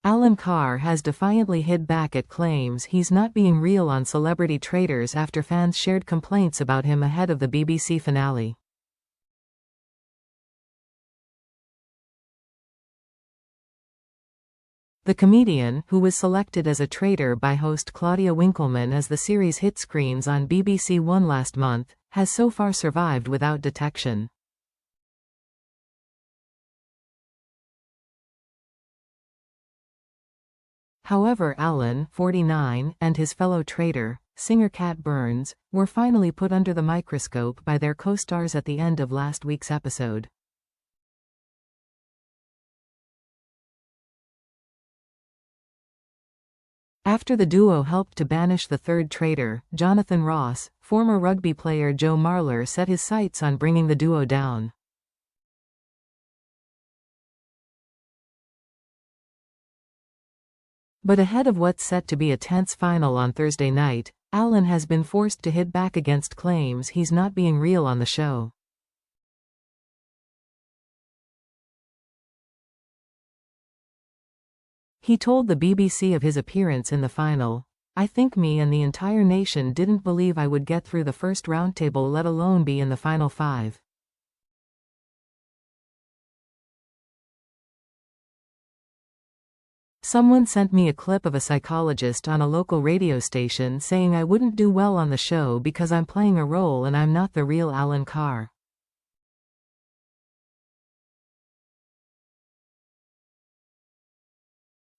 Alan Carr has defiantly hit back at claims he's not being real on celebrity traders after fans shared complaints about him ahead of the BBC finale. The comedian, who was selected as a traitor by host Claudia Winkleman as the series hit screens on BBC One last month, has so far survived without detection. However, Alan, 49, and his fellow traitor, singer Kat Burns, were finally put under the microscope by their co-stars at the end of last week's episode. After the duo helped to banish the third traitor, Jonathan Ross, former rugby player Joe Marler set his sights on bringing the duo down. But ahead of what's set to be a tense final on Thursday night, Alan has been forced to hit back against claims he's not being real on the show. He told the BBC of his appearance in the final, "I think me and the entire nation didn't believe I would get through the first roundtable, let alone be in the final five. Someone sent me a clip of a psychologist on a local radio station saying I wouldn't do well on the show because I'm playing a role and I'm not the real Alan Carr."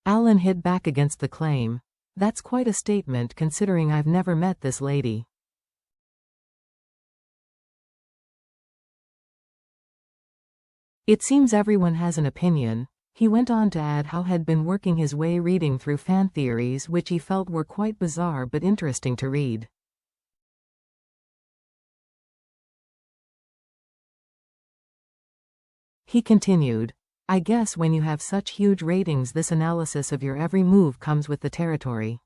Alan hit back against the claim. "That's quite a statement considering I've never met this lady. It seems everyone has an opinion." He went on to add how had been working his way reading through fan theories which he felt were quite bizarre but interesting to read. He continued, "I guess when you have such huge ratings, this analysis of your every move comes with the territory.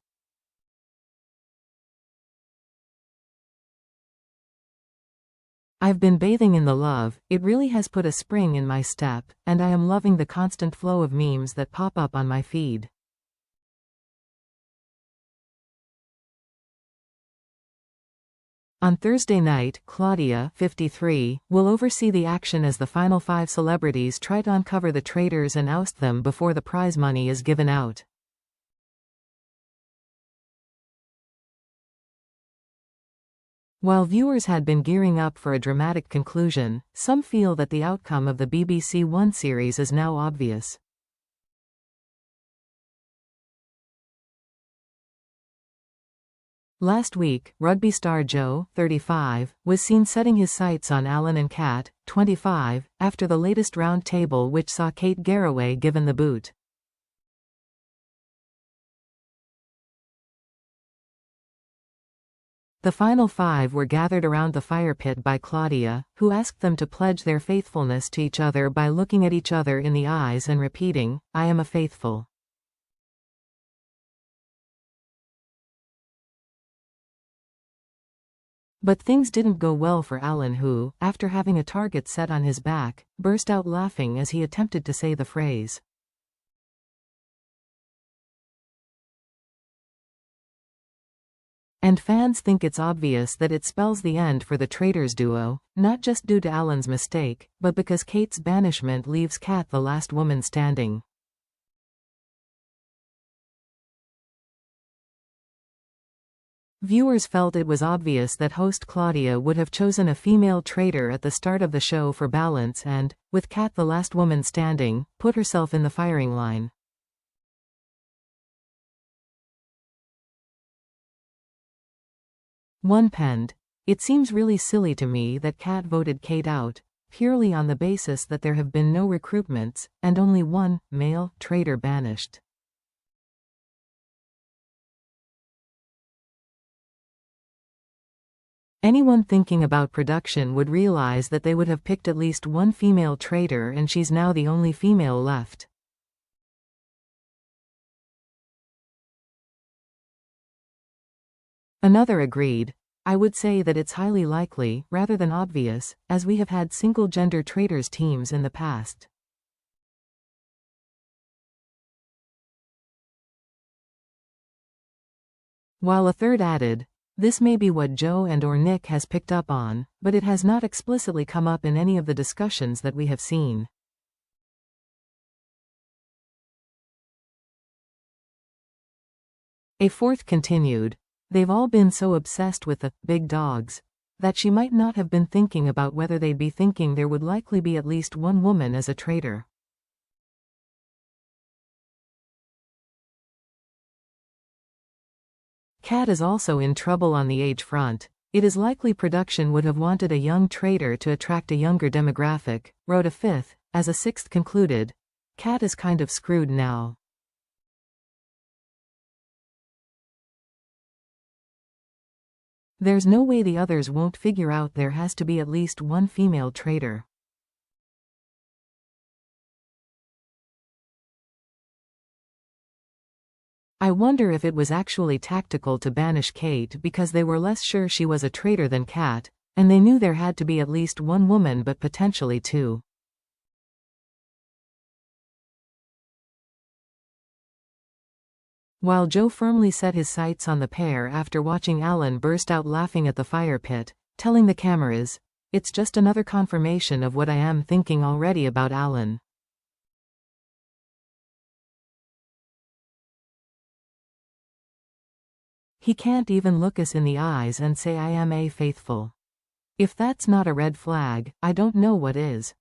I've been bathing in the love, it really has put a spring in my step, and I am loving the constant flow of memes that pop up on my feed." On Thursday night, Claudia, 53, will oversee the action as the final five celebrities try to uncover the traitors and oust them before the prize money is given out. While viewers had been gearing up for a dramatic conclusion, some feel that the outcome of the BBC One series is now obvious. Last week, rugby star Joe, 35, was seen setting his sights on Alan and Kat, 25, after the latest round table which saw Kate Garraway given the boot. The final five were gathered around the fire pit by Claudia, who asked them to pledge their faithfulness to each other by looking at each other in the eyes and repeating, "I am a faithful." But things didn't go well for Alan, who, after having a target set on his back, burst out laughing as he attempted to say the phrase. And fans think it's obvious that it spells the end for the traitors duo, not just due to Alan's mistake, but because Kate's banishment leaves Kat the last woman standing. Viewers felt it was obvious that host Claudia would have chosen a female traitor at the start of the show for balance and, with Kat the last woman standing, put herself in the firing line. One penned, "It seems really silly to me that Kat voted Kate out, purely on the basis that there have been no recruitments, and only one male traitor banished." Anyone thinking about production would realize that they would have picked at least one female traitor, and she's now the only female left. Another agreed, "I would say that it's highly likely, rather than obvious, as we have had single-gender traitors teams in the past." While a third added, "This may be what Joe and/or Nick has picked up on, but it has not explicitly come up in any of the discussions that we have seen." A fourth continued, "They've all been so obsessed with the big dogs that she might not have been thinking about whether they'd be thinking there would likely be at least one woman as a traitor." Kat is also in trouble on the age front. "It is likely production would have wanted a young traitor to attract a younger demographic," wrote a fifth, as a sixth concluded, "Kat is kind of screwed now." "There's no way the others won't figure out there has to be at least one female traitor." "I wonder if it was actually tactical to banish Kate because they were less sure she was a traitor than Kat, and they knew there had to be at least one woman but potentially two." While Joe firmly set his sights on the pair after watching Alan burst out laughing at the fire pit, telling the cameras, "It's just another confirmation of what I am thinking already about Alan." "He can't even look us in the eyes and say I am a faithful. If that's not a red flag, I don't know what is."